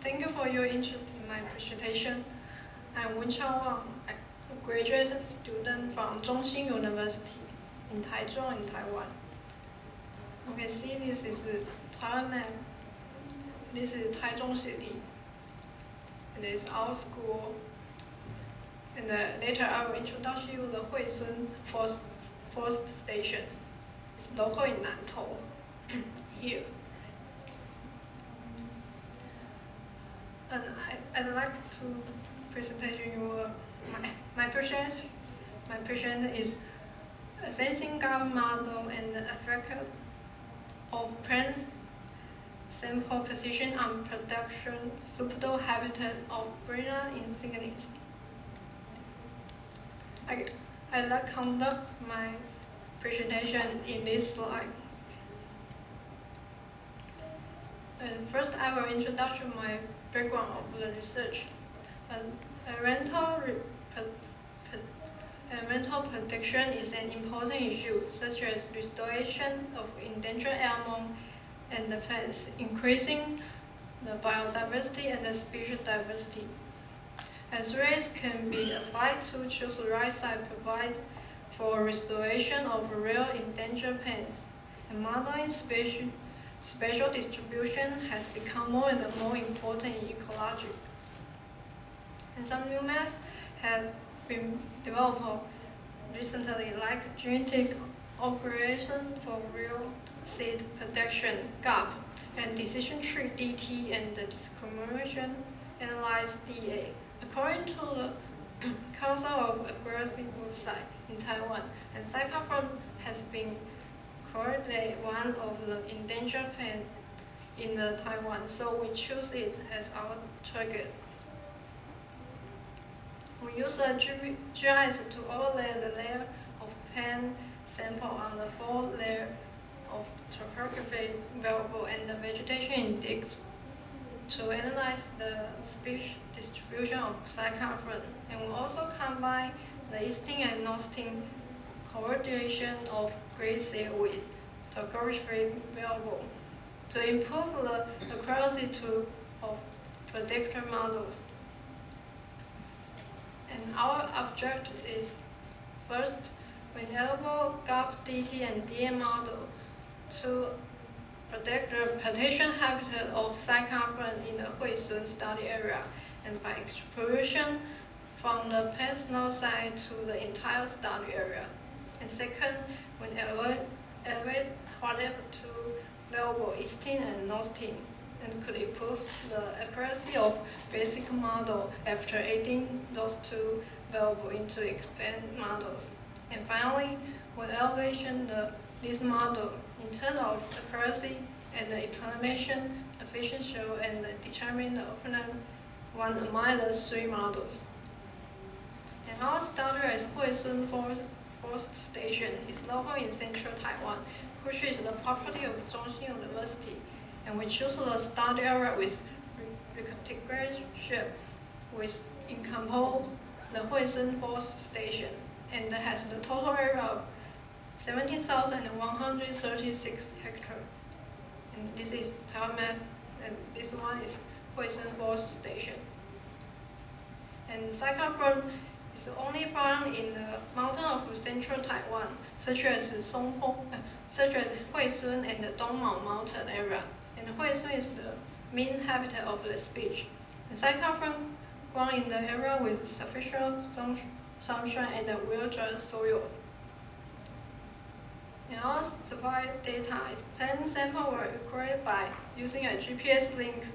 Thank you for your interest in my presentation. I'm Wen Wang, a graduate student from Zhongxing University in Taichung, in Taiwan. Okay, see, this is Taiwan map. This is Taichung City. And this is our school. And later I will introduce you the Huisun Forest Station. It's local in Nantou, here. And I'd like to present you my project. My project is assessing gap model and the effect of plant sample position on production suitable habitat of Brina in Cygnus. I'd like to conduct my presentation in this slide. And first, I will introduce my background of the research. Environmental protection is an important issue, such as restoration of endangered animals and the plants, increasing the biodiversity and the species diversity. As rays can be applied to choose the right side provide for restoration of rare endangered plants, and modeling spatial distribution has become more and more important in ecology. And some new methods have been developed recently, like genetic operation for real seed production (GAP) and decision tree (DT) and the discrimination analyze DA. According to the Council of Accuracy website in Taiwan, and cyclophrone has been currently one of the endangered plants in Taiwan, so we choose it as our target. We use a GIS to overlay the layer of plant sample on the 4 layers of topography variable and the vegetation index to analyze the species distribution of cyclophrone, and we also combine the easting and northing coordination of gray-seed with topography variable to improve the accuracy of predictor models. And our objective is, first, we enable GAP, DT, and DA model to predict the potential habitat of cyclophrone in the Huisun study area, and by extrapolation from the plant's north side to the entire study area. And second, we elevate whatever to variable easting and northing, and could improve the accuracy of basic model after adding those 2 variables into expand models. And finally, with elevation this model in terms of accuracy and the implementation efficiency, and determine the opponent one among the 3 models. And our study is Huisun Forest Station is located in central Taiwan, which is the property of Zhongxing University. And we choose the study area with rectangular shape, which encompasses the Huisun Forest Station, and has the total area of 17,136 hectares. And this is Taiwan map, and this one is Huisun Forest Station. And cyclophrone is only found in the mountain of central Taiwan, such as Huisun and the Dongmao mountain area. And Huisun is the main habitat of the species. And cyclophrone grown in the area with sufficient sunshine and well-drained soil. And our supply data is plant sample were recorded by using a GPS link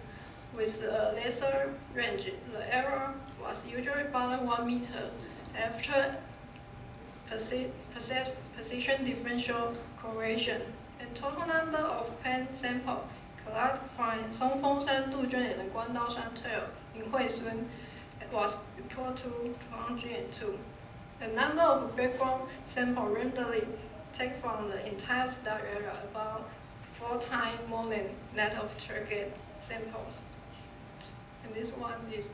with a laser range. The error was usually about 1 meter after position differential correlation. And total number of plant sample collected from Songfengsan, Duzhen, and Guandaoshan Trail in Huisun was equal to 202. The number of background samples randomly taken from the entire study area about 4 times more than that of target samples. And this one is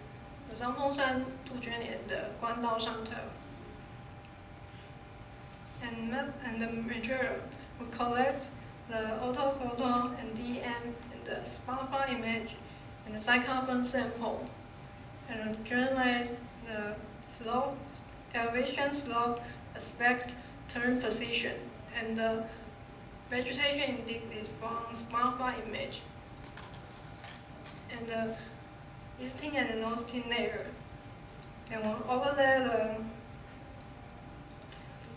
the Songfengsan, Duzhen, and the Guandaoshan Trail. And the material, we collect the orthophoto and DM and the smartphone image and the cyclone sample, and generate the slope, elevation, slope, aspect, turn position, and the vegetation indicated from smartphone image, and the easting and northing layer. And over there,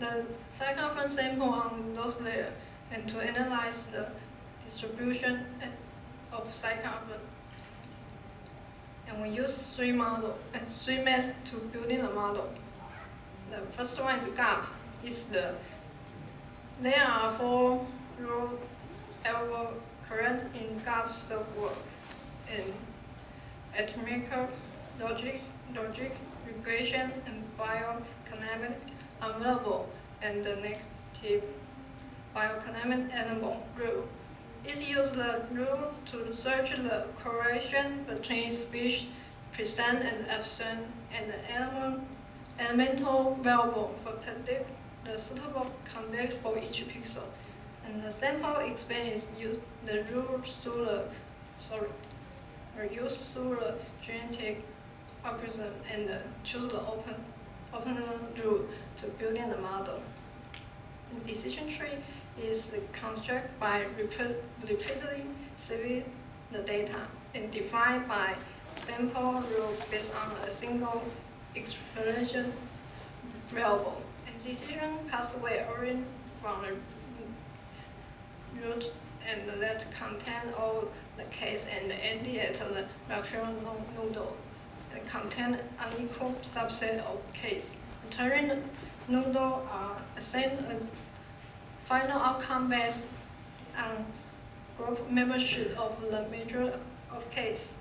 the cyclone sample on those layers, and to analyze the distribution of cyclone. And we use three methods to building the model. The first one is gap. There are 4 rule elbow current in gap software, and atomic logic, regression, and biokinetic available, and the negative biokinetic animal rule. It uses the rule to search the correlation between species present and absent, and the elemental variable for predict the suitable context for each pixel. And the sample expands use the rule through the genetic algorithm, and choose the open rule to building the model. And decision tree is constructed by repeatedly saving the data and defined by sample rule based on a single exploration variable. And decision pathway origin from the root, and that contain all the case and end at the reference node, and contain unequal subset of case. Turing node are assigned as final outcome based on group membership of the measure of case.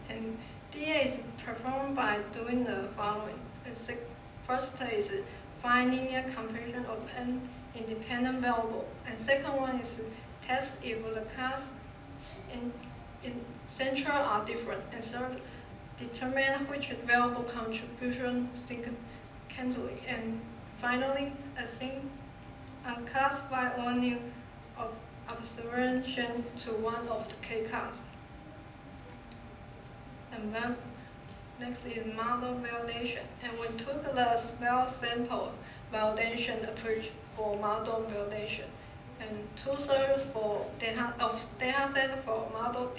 And DA is performed by doing the following. First is find linear comparison of an independent variable, and second one is test if the class in central are different, and third, determine which variable contribution significantly, and finally, assign and classify one new observation to one of the k-class. And then next is model validation, and we took the small sample validation approach for model validation, and 2/3 for data set for model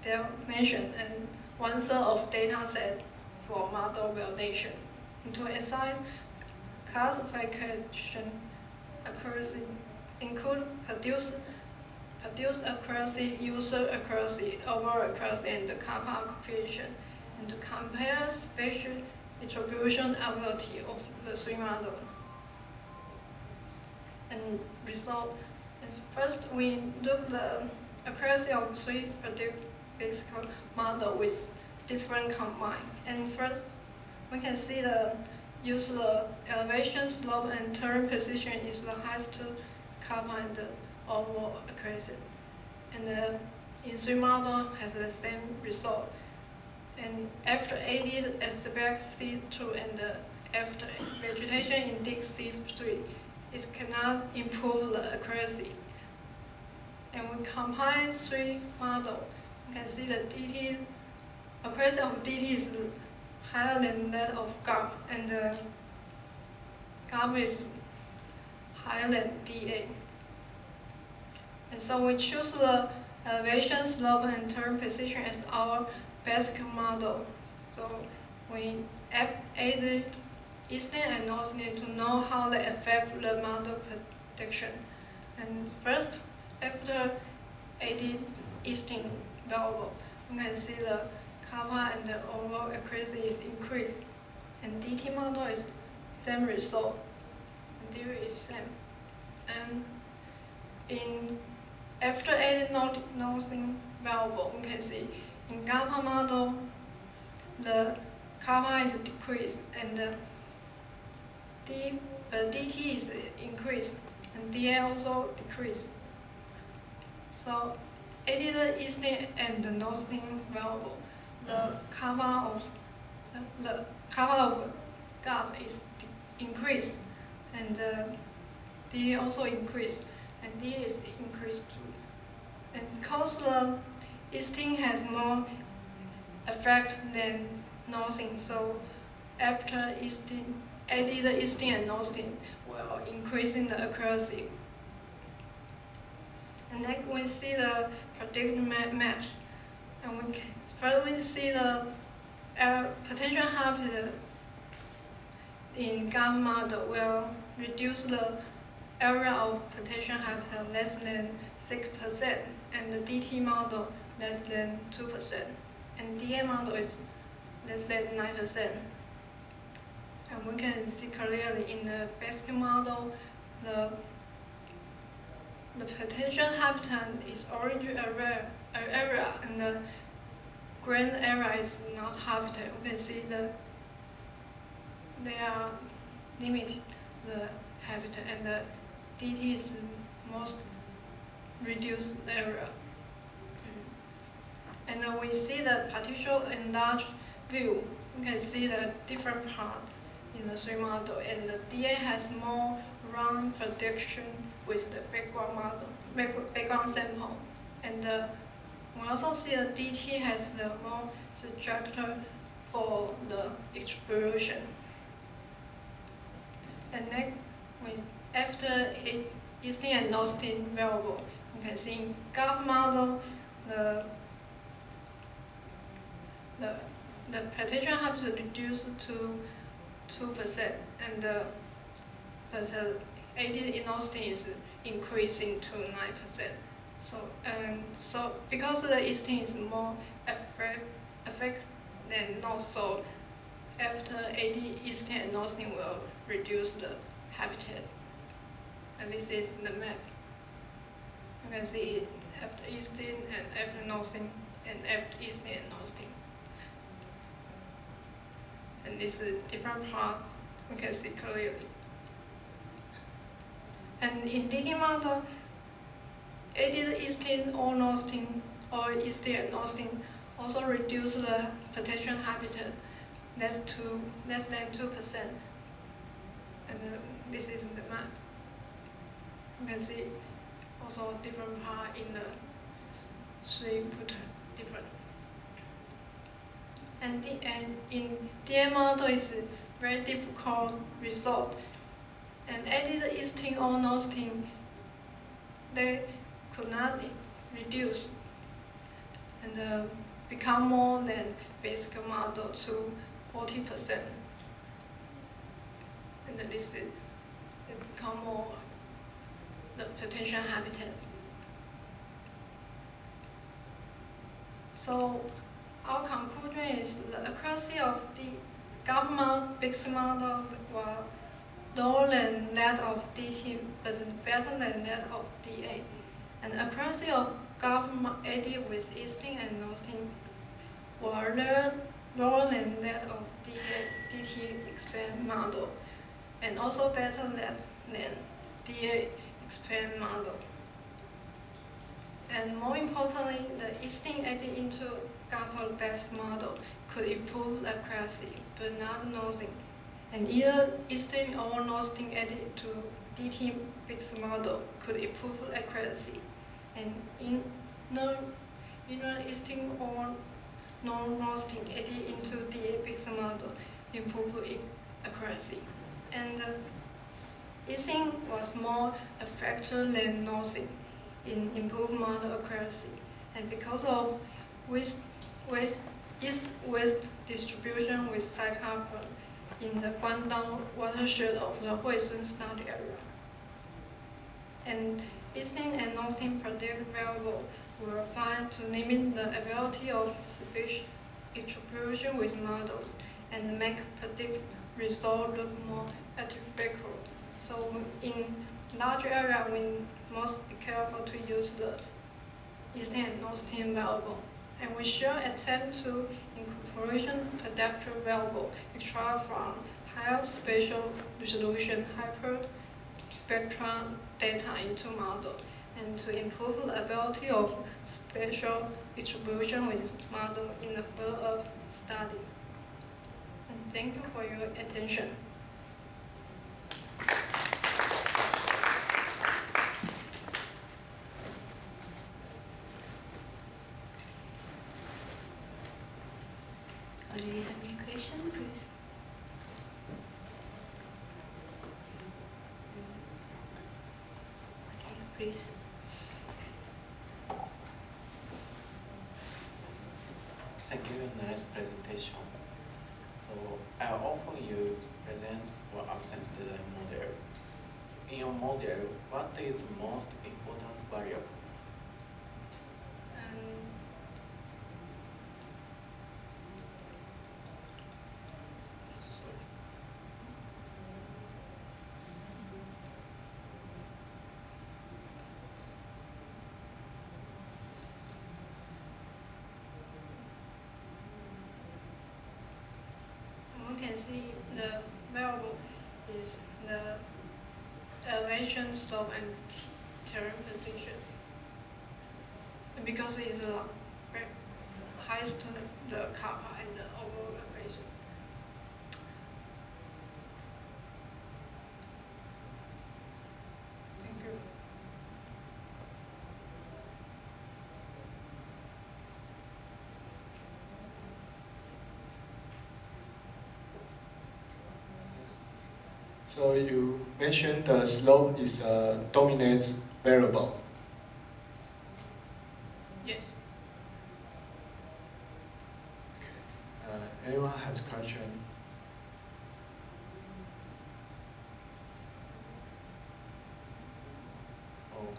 definition, and 1/3 of data set for model validation. And to assess classification accuracy include produce accuracy, user accuracy, overall accuracy, and the kappa coefficient, and to compare spatial distribution ability of the 3 models. And result. And first, we look the accuracy of 3 basic models with different combined. And first, we can see the elevation, slope, and turn position is the highest kappa and the overall accuracy. And in 3 model has the same result. And after added aspect C2 and after vegetation index C3, it cannot improve the accuracy. And we combine 3 models. You can see the DT accuracy of DT is higher than that of GAP, and the GAP is higher than DA. And so we choose the elevation, slope, and turn position as our basic model. So we added easting and northing to know how they affect the model prediction. And first, after added easting variable, you can see the kappa and the overall accuracy is increased. And DT model is same result. And theory is same. And after adding northing variable, you can see in kappa model, the kappa is decreased, and the DT is increased, and DA also decreased. So added easting and the northing variable, the kappa of GAP is increased, and the DA also increased, and DA is increased too. And because the easting has more effect than nosing. So after easting, added easting and nosing will increasing the accuracy. And next we see the predicted maps, and first we see the potential habitat in GAP model will reduce the area of potential habitat less than 6%, and the DT model less than 2%, and DA model is less than 9%. And we can see clearly in the basket model, the potential habitat is orange area, and the green area is not habitat. We can see they are limited the habitat, and the DT is most reduced area. And then we see the partial enlarged view. We can see the different part in the 3 model, and the DA has more round prediction with the background model, background sample, and we also see the DT has the more structure for the exploration. And next, after easting and nosing variable, you can see in GAP model the potential habitat reduced to 2%, and the added in nosing is increasing to 9%. So because the easting is more effect than nos, so after added easting and nosing will reduce the habitat. And this is the map. You can see after easting and after nosing, and after easting and nosing. And this is different part we can see clearly. And in DT model, added easting or nosing, or easting and nosing also reduce the potential habitat less than 2%. And this is the map. You can see also different part in the 3 different. And in DA model is a very difficult result. And added easting or nosing, they could not reduce and become more than basic model to 40%. And this is become more the potential habitat. So our conclusion is the accuracy of the GAP model was lower than that of DT, but better than that of DA. And accuracy of GAP added with easting and nosing were lower than that of DT expand model, and also better than DA expand model. And more importantly, the easting added into GAP-based model could improve accuracy, but not nosing. And either easting or nosing added to DT-based model could improve accuracy. And inner easting or non-nosing added into DA-based model improve accuracy. And easting was more effective than nosing in improved model accuracy. And because of east-west distribution with cyclone in the Guangdong watershed of the Huisun study area. And easting and nosing predict variable were found to limit the ability of speech distribution with models and make predict result look more artificial. So in large area, we must be careful to use the easting and nosing variable. And we should attempt to incorporation predictor variable extract from higher spatial resolution hyperspectral data into model, and to improve the ability of spatial distribution with model in the field of study. And thank you for your attention. Do you have any question, please? Okay, please. Thank you, nice presentation. So I often use presence or absence design model. In your model, what is the most important variable? We can see the variable is the elevation, slope, and terrain position. And because it is the highest to the kappa and the overall equation. Thank you. So you mentioned the slope is a dominant variable. Yes. Anyone has question?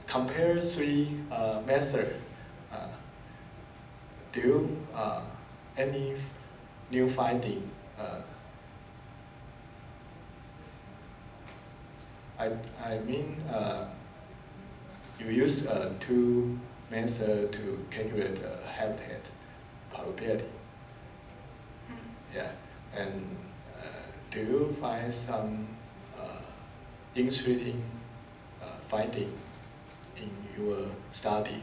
Compare three methods. Do you any new finding? I mean, you use two methods to calculate the habitat probability. Yeah, and do you find some interesting finding in your study?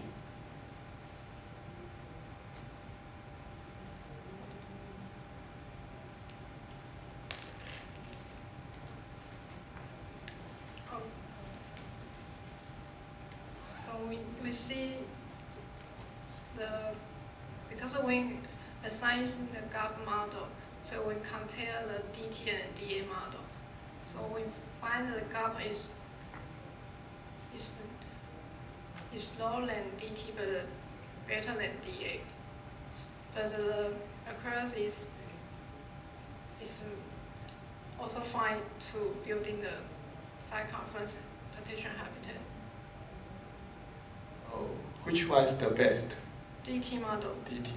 So we see because we assign the gap model, so we compare the DT and DA model. So we find the gap is lower than DT but better than DA. But the occurrence is also fine to building the circumference partition habitat. Oh, which one is the best? DT model. DT.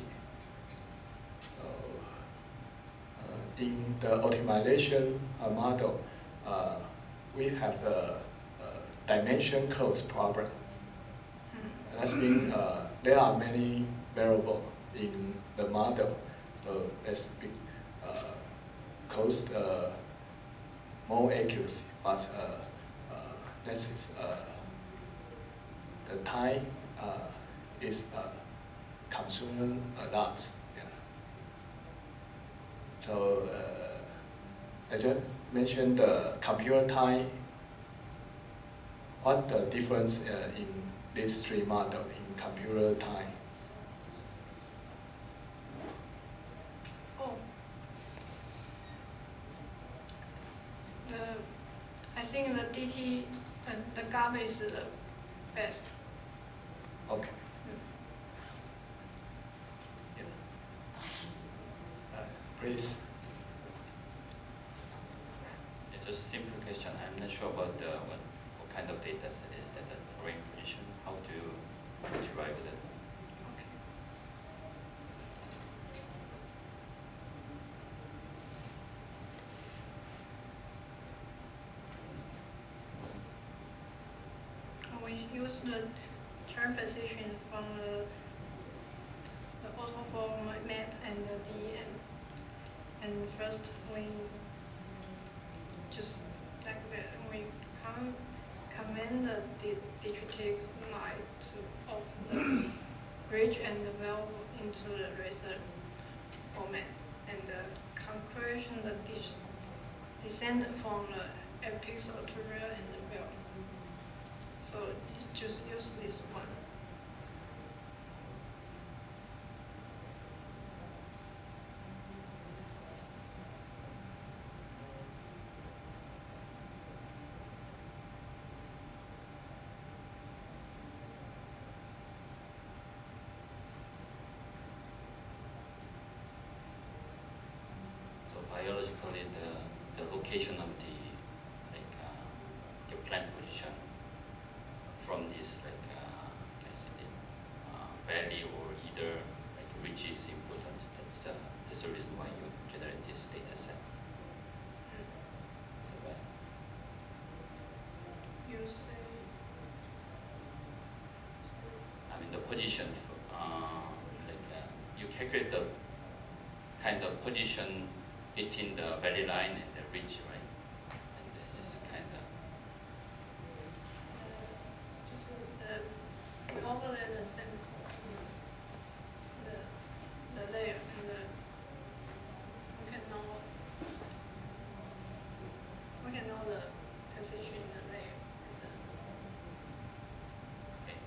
In the optimization model, we have the dimension close problem. That means there are many variables in the model, so let's be close more accuracy, but the time is concerned a lot. Yeah. So I just mentioned the computer time. What the difference in these three models in computer time? I think the DT and the gap is the best. Okay. Yeah. Please. It's just a simple question. I'm not sure about what kind of data set is that, the terrain position. How do you derive it? Okay. We use the terrain position from the autoform map and the DEM. And first we just like that, we command the digital line of the bridge and the valve into the razor format, and the conclusion the descent from the pixel to real and the real. So just use this one. actually the location of the like your plant position from this like let's say the valley or either like ridge is important. That's the reason why you generate this data set. Is that right? You say. I mean the position, you calculate the kind of position between the valley line and the ridge, right? And then it's kind of. 就是we overlay the sample, the layer, and we can know the position in the layer. Okay.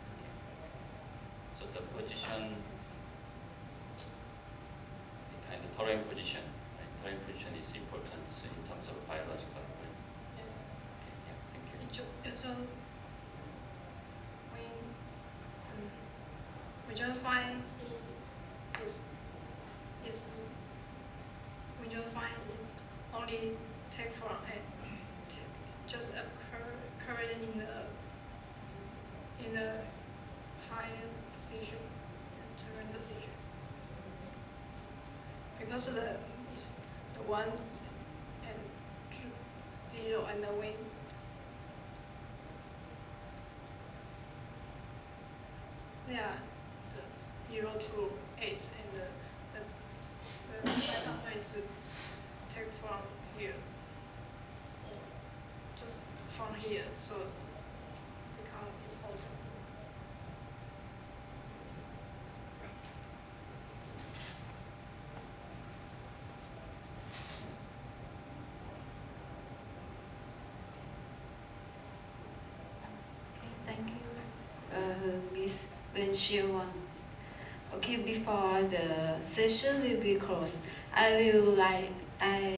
So the position, the kind of terrain position, right? Terrain position is important in terms of biological, right? Yes. Okay, yeah, thank you. So we just find we just find it only take from it just occurred in the higher position, terrain position, because the 1 and 0 and the wind. Yeah, 0 to 8 and the data is take from here. So just from here, so it become important. Thank you, Miss Wen. Okay, before the session will be closed, I